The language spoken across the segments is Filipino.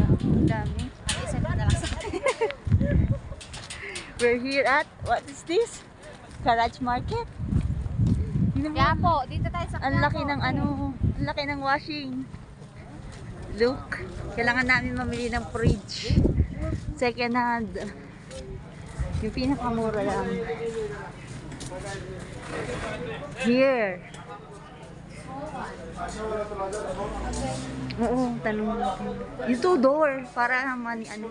Ang dami. Isa na lang sa atin. We're here at, what is this? Garage Market. Kaya po, dito tayo sa Ang laki ng ang laki ng washing. Look, kailangan namin mamili ng fridge. Second hand. Yung pinakamura lang. Here. Oo, tanong natin. Yung two-door, para naman ano.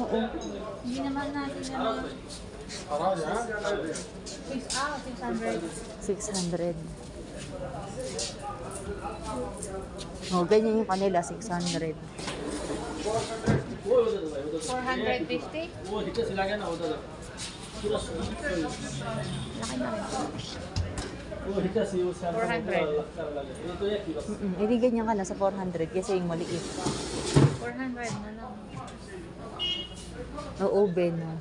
Oo. Hindi naman natin 600. Oh, ganyan yung kanila, 600. 450? Laki na rin. 400. Hindi ganyan ka na sa 400 kasi yung maliit. 400 na lang. O oven. No?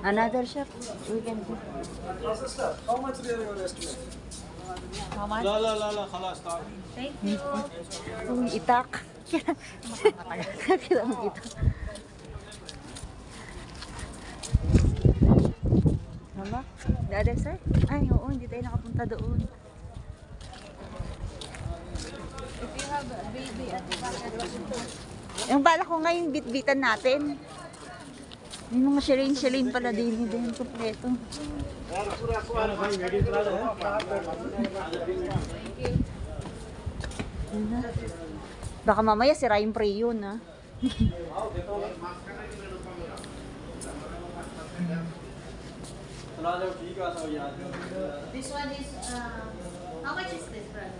Another shop. We can go. How much do you estimate? How much? La, khalas, stop. Thank you. Yung itak. Kailangan itak. Mama? The other side? Ay, oo, hindi tayo nakapunta doon. If you have a baby at the back, Yung bala ko ngayon, bit-bitan natin. May mga shilling pala din kompleto. Baka mamaya sira yung pre yun, ha? this one is, how much is this, brother?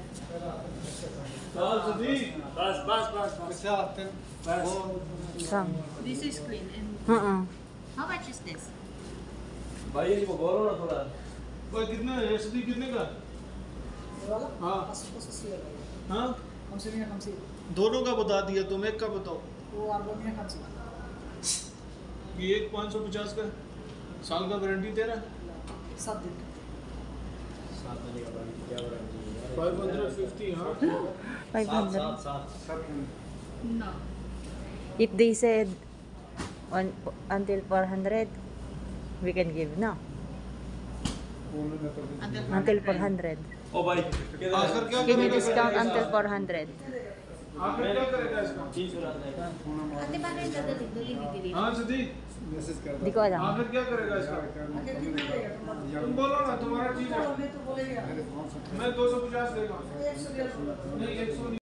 Isang. This is clean. And how much is this? भाई ये बोलो ना थोड़ा भाई कितने एसडी कितने का हाँ हाँ दोनों का बता दिया तुम एक का बताओ ये एक 550 का साल का वारंटी तेरा 7 दिन 550 हाँ 500. No. If they said until 400, we can give now. Until 400. ओ भाई आखिर क्या Can you करेगा discount until 400? आखिर क्या करेगा इसका Ate, paano yung delivery? हाँ सदी Hindi ko alam. आखिर क्या करेगा इसका तुम बोलो ना तुम्हारा चीज है मैं 250 देगा नहीं 100